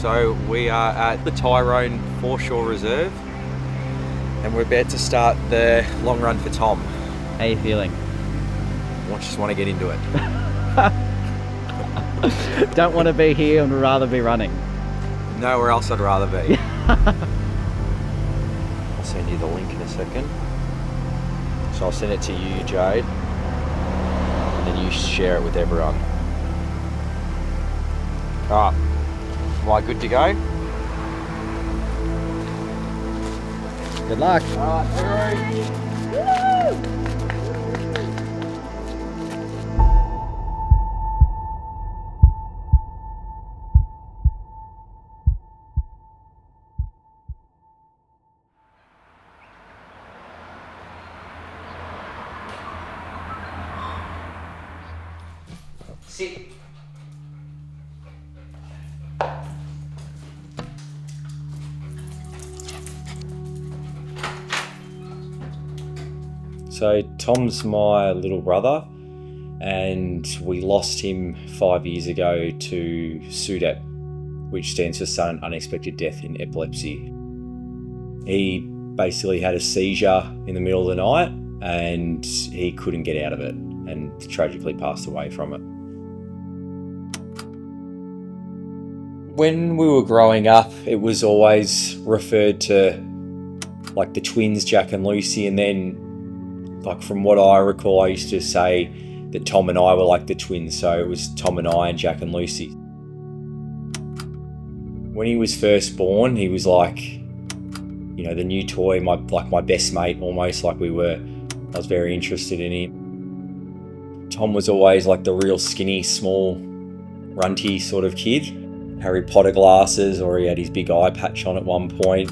So we are at the Tyrone Foreshore Reserve and we're about to start the long run for Tom. How are you feeling? I just want to get into it. Don't want to be here and rather be running. Nowhere else I'd rather be. I'll send you the link in a second. So I'll send it to you, Jade, and then you share it with everyone. Alright, am I good to go? Good luck. Alright, sit. So Tom's my little brother and we lost him 5 years ago to SUDEP, which stands for sudden unexpected death in epilepsy. He basically had a seizure in the middle of the night and he couldn't get out of it and tragically passed away from it. When we were growing up, it was always referred to like the twins, Jack and Lucy, and then like from what I recall, I used to say that Tom and I were like the twins, so it was Tom and I and Jack and Lucy. When he was first born, he was like, you know, the new toy, my best mate almost, like I was very interested in him. Tom was always like the real skinny, small, runty sort of kid. Harry Potter glasses, or he had his big eye patch on at one point.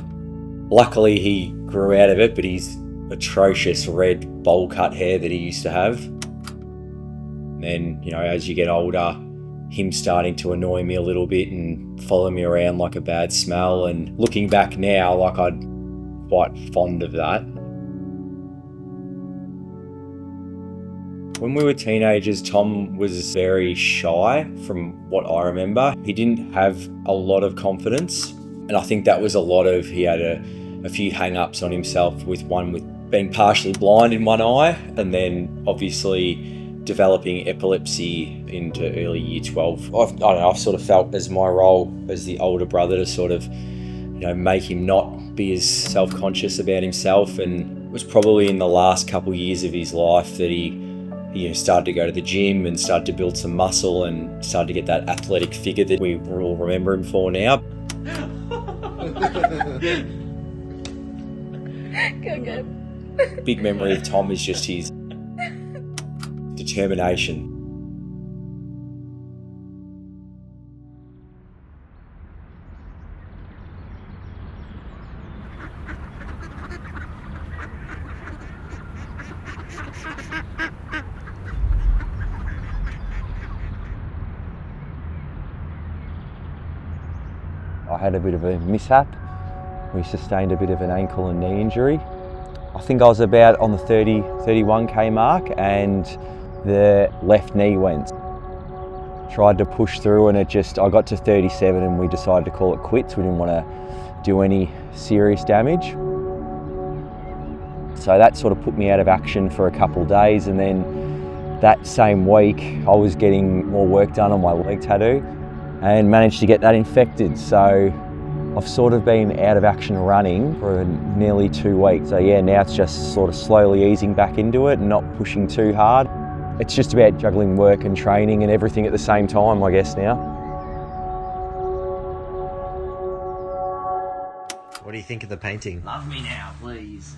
Luckily he grew out of it, but his atrocious red bowl cut hair that he used to have. And then, you know, as you get older, him starting to annoy me a little bit and follow me around like a bad smell. And looking back now, like I'm quite fond of that. When we were teenagers, Tom was very shy from what I remember. He didn't have a lot of confidence. And I think that was he had a few hang-ups on himself, with being partially blind in one eye and then obviously developing epilepsy into early year 12. I've sort of felt as my role as the older brother to sort of, you know, make him not be as self-conscious about himself. And it was probably in the last couple of years of his life that he started to go to the gym and started to build some muscle and started to get that athletic figure that we all remember him for now. Good. Big memory of Tom is just his determination. I had a bit of a mishap. We sustained a bit of an ankle and knee injury. I think I was about on the 31k mark and the left knee went. Tried to push through and I got to 37 and we decided to call it quits. We didn't want to do any serious damage. So that sort of put me out of action for a couple of days, and then that same week I was getting more work done on my leg tattoo and managed to get that infected. So I've sort of been out of action running for nearly 2 weeks. So yeah, now it's just sort of slowly easing back into it and not pushing too hard. It's just about juggling work and training and everything at the same time, I guess now. What do you think of the painting? Love me now, please.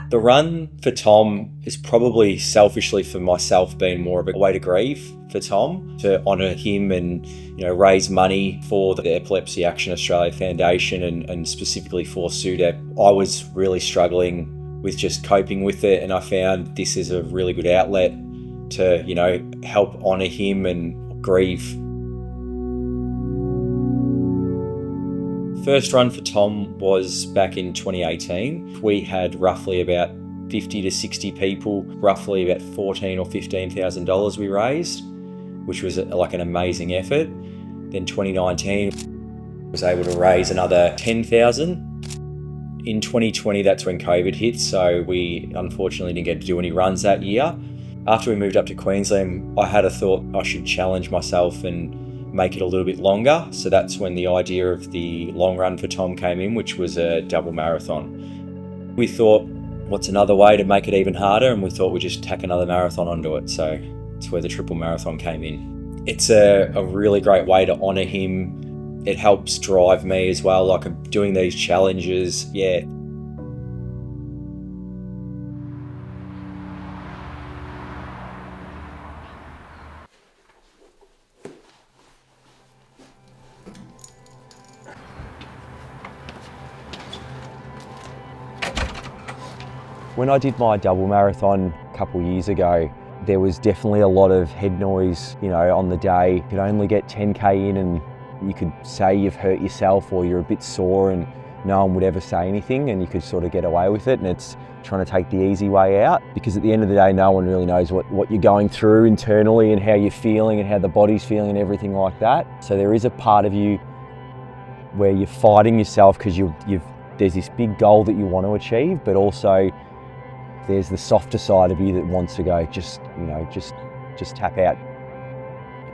The run for Tom is probably selfishly for myself been more of a way to grieve for Tom, to honour him and, you know, raise money for the Epilepsy Action Australia Foundation and specifically for SUDEP. I was really struggling with just coping with it, and I found this is a really good outlet to, you know, help honour him and grieve. First run for Tom was back in 2018. We had roughly about 50 to 60 people, roughly about $14,000 or $15,000 we raised, which was like an amazing effort. Then 2019, was able to raise another 10,000. In 2020, that's when COVID hit, so we unfortunately didn't get to do any runs that year. After we moved up to Queensland, I had a thought I should challenge myself and make it a little bit longer. So that's when the idea of the long run for Tom came in, which was a double marathon. We thought, what's another way to make it even harder? And we thought we'd just tack another marathon onto it. So it's where the triple marathon came in. It's a really great way to honour him. It helps drive me as well, like I'm doing these challenges, yeah. When I did my double marathon a couple of years ago, there was definitely a lot of head noise, on the day. You could only get 10K in and you could say you've hurt yourself or you're a bit sore and no one would ever say anything and you could sort of get away with it, and it's trying to take the easy way out, because at the end of the day no one really knows what you're going through internally and how you're feeling and how the body's feeling and everything like that. So there is a part of you where you're fighting yourself because there's this big goal that you want to achieve, but also there's the softer side of you that wants to go, just tap out.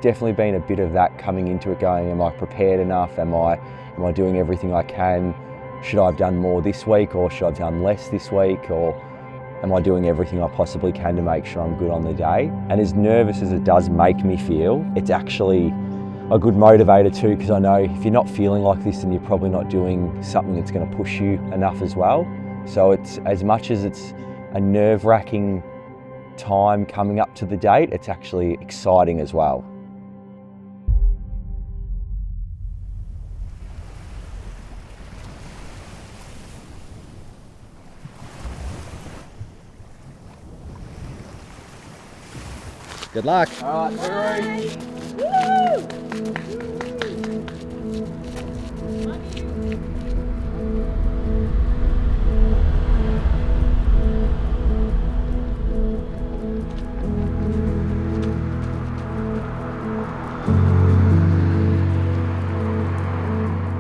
Definitely been a bit of that coming into it, going, am I prepared enough? Am I doing everything I can? Should I have done more this week, or should I have done less this week? Or am I doing everything I possibly can to make sure I'm good on the day? And as nervous as it does make me feel, it's actually a good motivator too, because I know if you're not feeling like this, then you're probably not doing something that's going to push you enough as well. So it's, as much as it's a nerve-wracking time coming up to the date, it's actually exciting as well. Good luck. All right,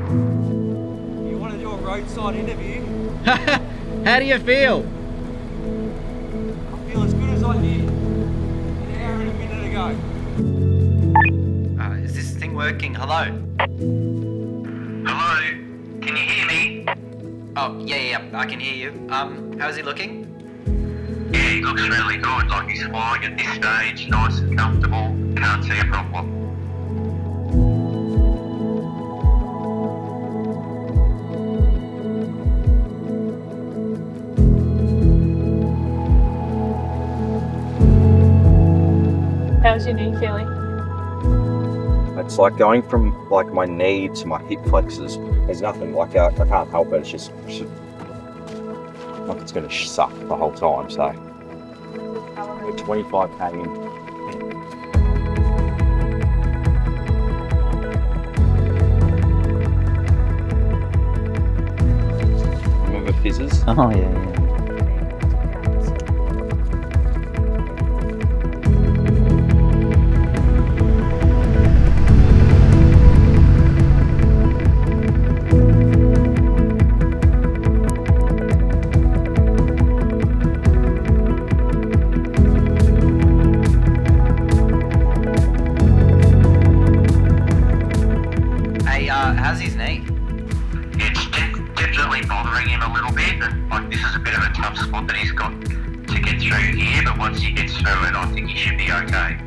You want to do a roadside interview? How do you feel? I feel as good as I did an hour and a minute ago. Is this thing working? Hello? Hello, can you hear me? Oh, yeah, I can hear you. How's he looking? Yeah, he looks really good, like he's flying at this stage, nice and comfortable, can't see a problem. How's your knee feeling? It's like going from like my knee to my hip flexors. There's nothing, like I can't help it. It's just like it's going to suck the whole time. So we're 25K in. Remember fizzes? Oh, yeah. How's his knee? It's definitely bothering him a little bit, and like this is a bit of a tough spot that he's got to get through here, but once he gets through it, I think he should be okay.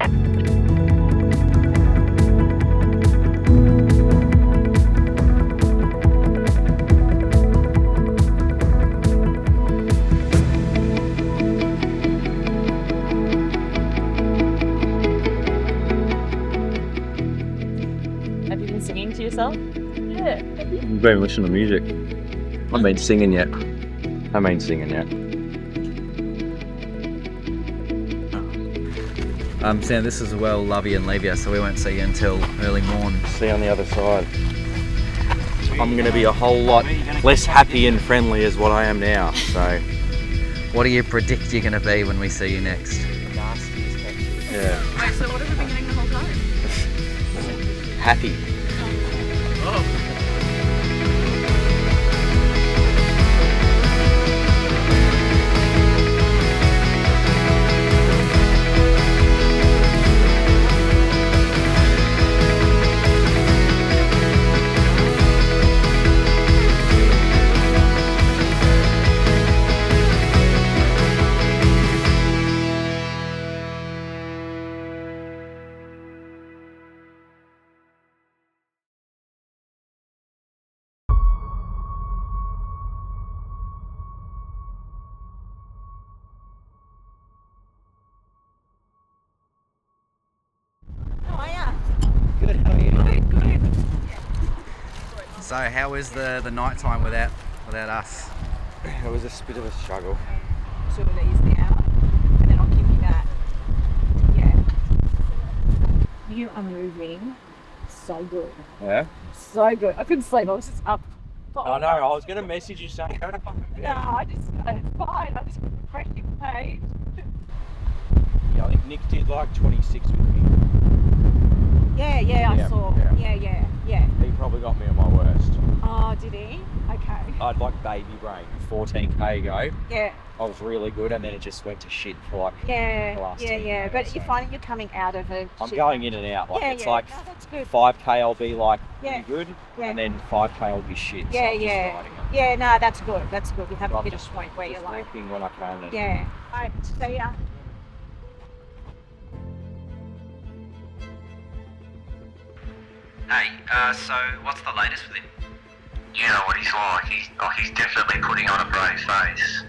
Have you been singing to yourself? Yeah. I've been listening to music. I haven't been singing yet. Sam, this is well love you and leave you, so we won't see you until early morn. See you on the other side. I'm going to be a whole lot less happy and friendly as what I am now. So, What do you predict you're going to be when we see you next? yeah, Right, so what have we been getting the whole time? happy. Good, how are you? Good. So how is the night time without us? It was a bit of a struggle. Two of these now, and then I'll give you that. Yeah. You are moving so good. Yeah? So good. I couldn't sleep. I was just up. I know, I was going to message you saying, go to fucking bed. No, it's fine. I just refreshing page. Yeah, I think Nick did like 26 with me. Yeah, I saw. Yeah. He probably got me at my worst. Oh, did he? Okay. I'd like baby brain, 14k ago. Yeah. I was really good, and then it just went to shit for like the last 10K But or you're so. finding you're coming out of a I'm shit. going in and out. Like it's like No, that's good. 5k I'll be like Yeah. pretty good, Yeah. and then 5k I'll be shit. So I'm just riding it. Yeah, no, that's good. That's good. You have So a I'm bit of just- point where you're just like, working when I can. And yeah. Alright, see ya. Hey, so what's the latest with him? You know what he's like. He's definitely putting on a brave face.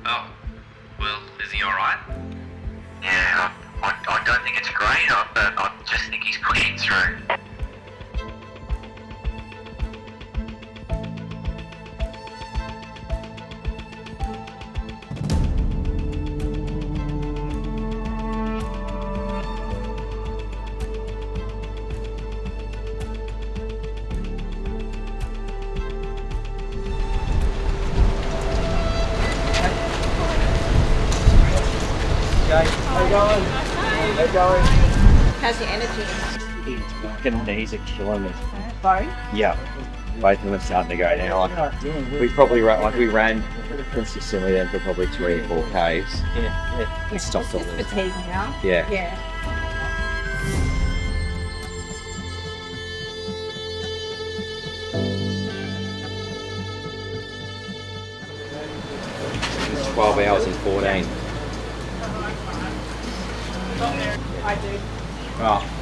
Oh, well, is he alright? Yeah, I don't think it's great, but I just think he's pushing through. How's your energy? fucking knees are killing me. Both? Yeah. Both of them are starting to go now. Like, we probably we ran consistently then for probably 3 or 4 Ks. Yeah. It stopped all Just this. fatigue now. Yeah. Yeah. It's 12 hours and 14. I do. Oh.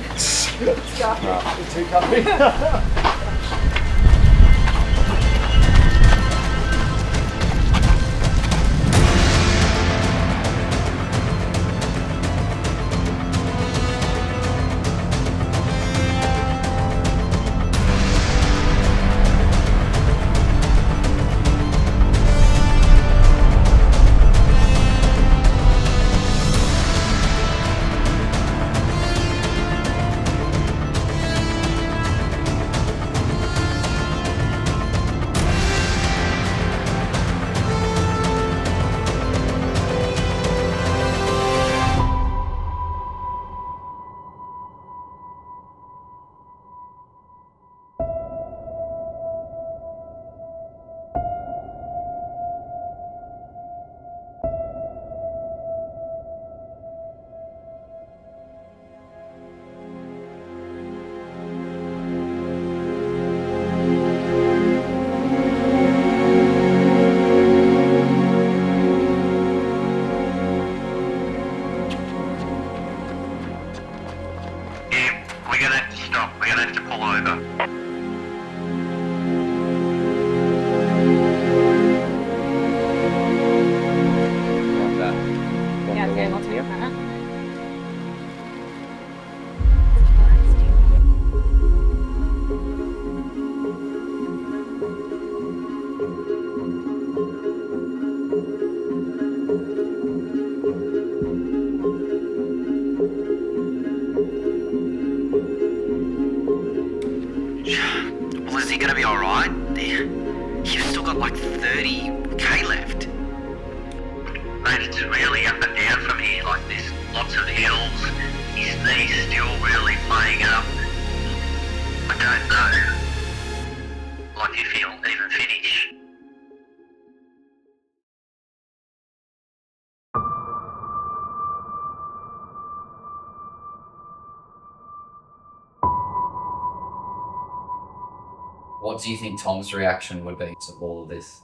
What do you think Tom's reaction would be to all of this?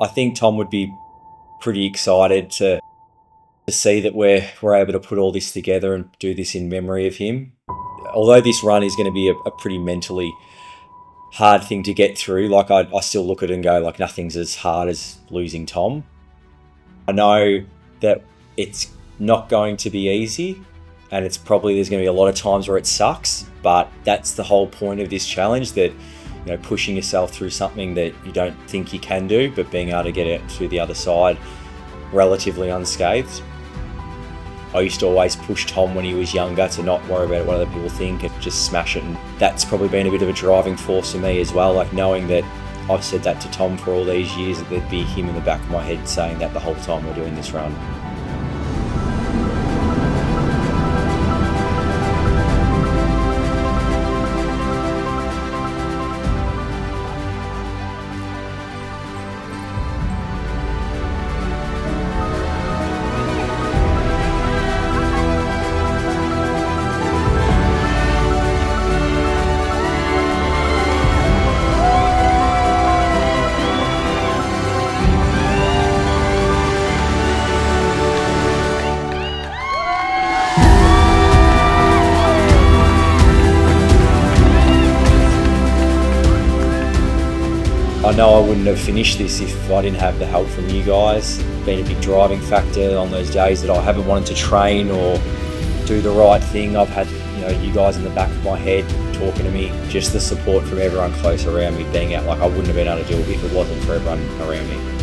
I think Tom would be pretty excited to see that we're able to put all this together and do this in memory of him. Although this run is going to be a pretty mentally hard thing to get through, like I still look at it and go, like, nothing's as hard as losing Tom. I know that it's not going to be easy, and there's going to be a lot of times where it sucks, but that's the whole point of this challenge, that, you know, pushing yourself through something that you don't think you can do, but being able to get it to the other side relatively unscathed. I used to always push Tom when he was younger to not worry about what other people think and just smash it, and that's probably been a bit of a driving force for me as well, like knowing that I've said that to Tom for all these years, that there'd be him in the back of my head saying that the whole time we're doing this run. I know I wouldn't have finished this if I didn't have the help from you guys. It's been a big driving factor on those days that I haven't wanted to train or do the right thing. I've had, you guys in the back of my head talking to me, just the support from everyone close around me being out. Like, I wouldn't have been able to do it if it wasn't for everyone around me.